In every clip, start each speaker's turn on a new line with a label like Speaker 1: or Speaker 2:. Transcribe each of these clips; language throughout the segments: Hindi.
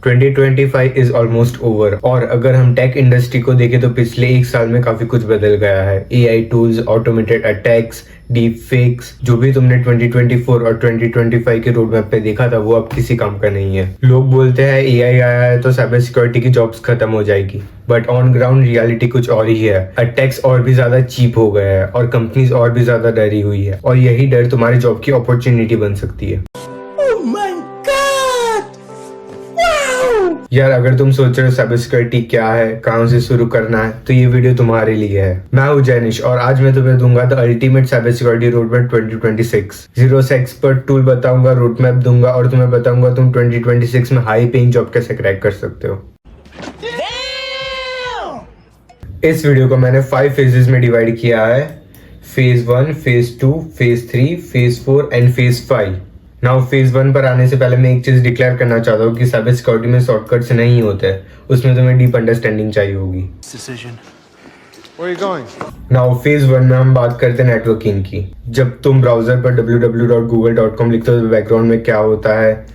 Speaker 1: 2025 इज ऑलमोस्ट ओवर और अगर हम टेक इंडस्ट्री को देखें तो पिछले एक साल में काफी कुछ बदल गया है। AI tools, automated attacks, deep fakes, जो भी तुमने 2024 और 2025 के रोड मैप पे देखा था वो अब किसी काम का नहीं है। लोग बोलते हैं एआई आया है तो साइबर सिक्योरिटी की जॉब्स खत्म हो जाएगी, बट ऑन ग्राउंड रियलिटी कुछ और ही है। अटैक्स और भी ज्यादा चीप हो गए हैं और कंपनीज और भी ज्यादा डरी हुई है और यही डर तुम्हारी जॉब की अपॉर्चुनिटी बन सकती है। यार अगर तुम सोच रहे हो साइबर सिक्योरिटी क्या है, कहाँ से शुरू करना है, तो ये वीडियो तुम्हारे लिए है। मैं हूँ जैनिश और आज मैं तुम्हें दूंगा the ultimate cyber security road map 2026। Zero से एक्सपर्ट टूल बताऊंगा, रोड मैप दूंगा और तुम्हें बताऊंगा तुम 2026 में हाई पेइंग जॉब कैसे क्रैक कर सकते हो। इस वीडियो को मैंने 5 फेजेस में डिवाइड किया है। Phase 1, phase 2, phase 3, phase 4 and phase 5। Now phase 1 पर आने से पहले मैं एक चीज डिक्लेयर करना चाहता हूँ कि साइबर सिक्योरिटी में शॉर्टकट्स नहीं होते, उसमें तुम्हें डीप अंडरस्टैंडिंग चाहिए होगी। नाउ फेज 1 में हम बात करते हैं नेटवर्किंग की। जब तुम ब्राउजर पर www.google.com लिखते हो तो बैकग्राउंड में क्या होता है,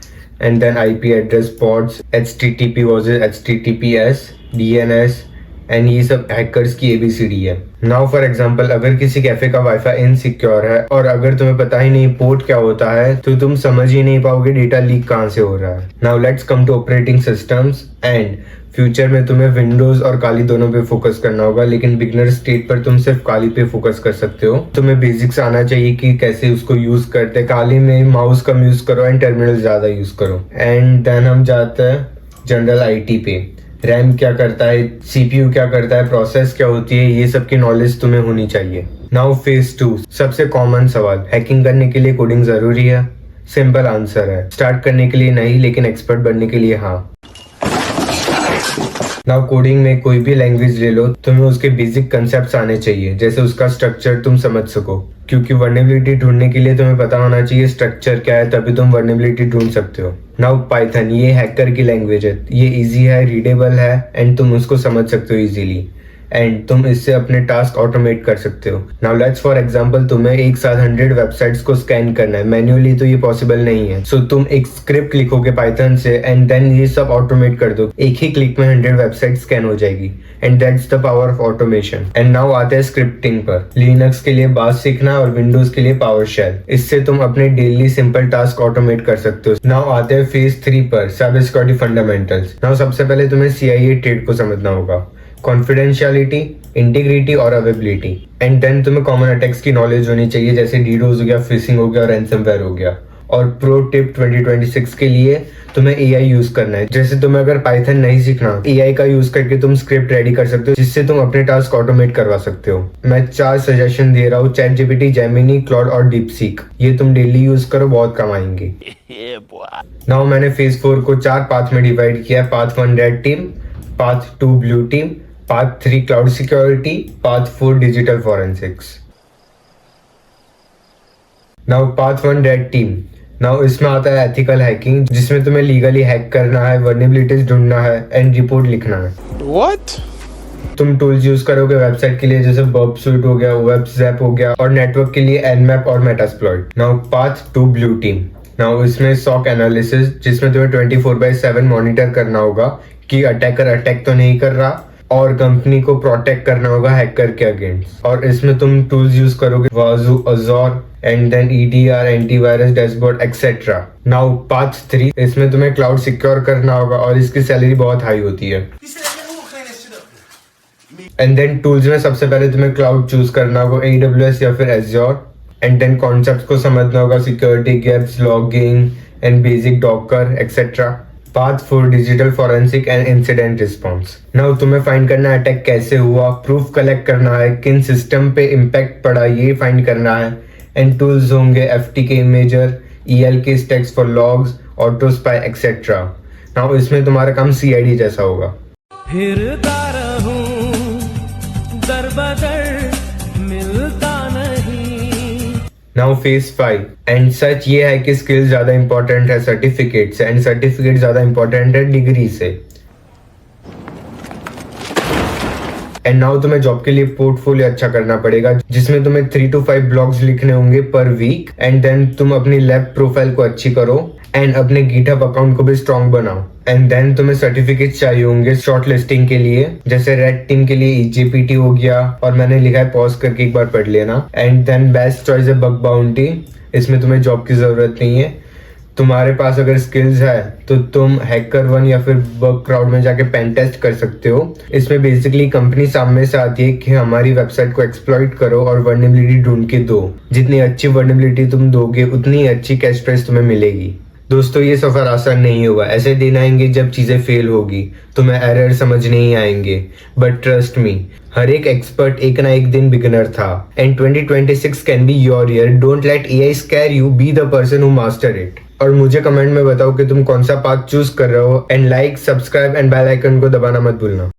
Speaker 1: and then IP address, ports, HTTP versus HTTPS, DNS and ये सब हैकर्स की ABCD है। नाउ फॉर एग्जांपल अगर किसी कैफे का वाईफाई इनसिक्योर है और अगर तुम्हें पता ही नहीं पोर्ट क्या होता है तो तुम समझ ही नहीं पाओगे डेटा लीक कहाँ से हो रहा है। Now let's come to operating systems and future में तुम्हें विंडोज और काली दोनों पे फोकस करना होगा, लेकिन बिगनर स्टेट पर तुम सिर्फ काली पे फोकस कर सकते हो। तुम्हें बेसिक्स आना चाहिए कि कैसे उसको यूज करते। काली में माउस कम यूज करो एंड टर्मिनल ज्यादा यूज करो। एंड देन हम जाते हैं जनरल IT पे। रैम क्या करता है, CPU क्या करता है, प्रोसेस क्या होती है, ये सब की नॉलेज तुम्हें होनी चाहिए। नाउ फेज 2, सबसे कॉमन सवाल, हैकिंग करने के लिए कोडिंग जरूरी है? सिंपल आंसर है, स्टार्ट करने के लिए नहीं लेकिन एक्सपर्ट बनने के लिए हाँ। नाउ कोडिंग में कोई भी लैंग्वेज ले लो, तुम्हें उसके बेसिक कंसेप्ट्स आने चाहिए, जैसे उसका स्ट्रक्चर तुम समझ सको, क्योंकि वर्नेबिलिटी ढूंढने के लिए तुम्हें पता होना चाहिए स्ट्रक्चर क्या है, तभी तुम वर्नेबिलिटी ढूंढ सकते हो। नाउ पाइथन, ये हैकर की लैंग्वेज है, ये इजी है, रीडेबल है एंड तुम उसको समझ सकते हो इजीली एंड तुम इससे अपने टास्क ऑटोमेट कर सकते हो। नाउ लेट्स फॉर एग्जांपल तुम्हें एक साथ 100 वेबसाइट्स को स्कैन करना है, मैन्युअली तो ये पॉसिबल नहीं है, सो तुम एक स्क्रिप्ट लिखोगे पाइथन से एंड देन ये सब ऑटोमेट कर दो। एक ही क्लिक में 100 वेबसाइट स्कैन हो जाएगी and that's the power of automation. And now आते हैं स्क्रिप्टिंग पर। लिनक्स के लिए बाश सीखना और विंडोज के लिए पावरशेल, इससे तुम अपने डेली सिंपल टास्क ऑटोमेट कर सकते हो। नाउ आते हैं फेज 3 पर, साइबर सिक्योरिटी फंडामेंटल्स। नाउ सबसे पहले तुम्हें CIA ट्रेड को समझना होगा, कॉन्फिडेंशियलिटी, इंटीग्रिटी और अवेबिलिटी। एंड देन तुम्हें कॉमन अटैक्स की नॉलेज होनी चाहिए, जैसे डीडोस हो गया, फिशिंग हो गया और रैंसमवेयर हो गया। और प्रो टिप 2026 के लिए तुम्हें AI यूज करना है। जैसे तुम्हें अगर पाइथन नहीं सीखना, AI का यूज करके तुम स्क्रिप्ट रेडी कर सकते हो जिससे तुम अपने टास्क ऑटोमेट करवा सकते हो। मैं 4 सजेशन दे रहा हूँ, ChatGPT, जेमिनी, क्लॉड और डीपसीक। ये तुम डेली यूज करो, बहुत काम आएंगे। नाउ मैंने फेज 4 को 4 पाथ में डिवाइड किया। Path 1 red team, path 2 blue team, path 3 cloud security, path 4 digital forensics. Now path 1 red team. Now इसमें आता है एथिकल हैकिंग, जिसमें तुम्हें लीगली हैक करना है, वर्नेबिलिटीज ढूंढना है एंड रिपोर्ट लिखना है। What? तुम टूल्स यूज करोगे वेबसाइट के लिए, जैसे बर्ब सूट हो गया, वेबज़ैप हो गया और नेटवर्क के लिए Nmap और Metasploit. Now path 2 blue team. Now इसमें सॉक एनालिसिस, जिसमें तुम्हें 24/7 मॉनिटर करना होगा कि अटैकर अटैक तो नहीं कर रहा और कंपनी को प्रोटेक्ट करना होगा हैकर के अगेंस्ट। और इसमें तुम टूल्स यूज करोगे Wazuh, Azure and then EDR, antivirus, dashboard etcetera. Now path 3, इसमें तुम्हें क्लाउड सिक्योर करना होगा और इसकी सैलरी बहुत हाई होती है। एंड देन टूल्स में सबसे पहले तुम्हें क्लाउड चूज करना होगा, AWS या फिर Azure। एंड देन कॉन्सेप्ट को समझना होगा, security gaps, logging and basic Docker etcetera. Path 4 digital forensic and incident response. Now तुम्हें फाइंड करना है अटैक कैसे हुआ, प्रूफ कलेक्ट करना है, किन सिस्टम पे इम्पैक्ट पड़ा ये फाइंड करना है। एंड टूल्स होंगे FTK imager, ELK stacks for logs, auto spy etcetera. Now इसमें तुम्हारा काम CID जैसा होगा। फिरता रहूं दर बदर मिलता नहीं। नाउ फेज 5 एंड सच ये है कि स्किल ज्यादा इंपॉर्टेंट है सर्टिफिकेट से एंड सर्टिफिकेट ज्यादा इंपॉर्टेंट है डिग्री से। एंड नाउ तुम्हें जॉब के लिए पोर्टफोलियो अच्छा करना पड़ेगा, जिसमें तुम्हें 3 to 5 ब्लॉग्स लिखने होंगे पर वीक। एंड देन तुम अपनी लैब प्रोफाइल को अच्छी करो एंड अपने गिटहब अकाउंट को भी स्ट्रॉन्ग बनाओ। एंड देन तुम्हें सर्टिफिकेट चाहिए होंगे शॉर्ट लिस्टिंग के लिए, जैसे रेड टीम के लिए EJPT हो गया, और मैंने लिखा है पॉज करके एक बार पढ़ लेना। एंड देन बेस्ट चॉइस है बग बाउंटी, इसमें तुम्हें जॉब की जरूरत नहीं है। तुम्हारे पास अगर स्किल्स है तो तुम HackerOne या फिर बग क्राउड में जाके पेन टेस्ट कर सकते हो। इसमें बेसिकली कंपनी सामने से आती है कि हमारी वेबसाइट को एक्सप्लॉइट करो और वर्नेबिलिटी ढूंढ के दो। जितनी अच्छी वर्नेबिलिटी तुम दोगे उतनी अच्छी कैश प्राइस तुम्हें मिलेगी। दोस्तों ये सफर आसान नहीं होगा, ऐसे दिन आएंगे जब चीजें फेल होगी, तुम्हें एरर समझ नहीं आएंगे, बट ट्रस्ट मी, हर एक एक्सपर्ट एक ना एक दिन बिगिनर था। And 2026 can be your year. Don't let AI scare you, be the person who master it. और मुझे कमेंट में बताओ कि तुम कौन सा पाथ चूज कर रहे हो। And like, subscribe and bell icon को दबाना मत भूलना।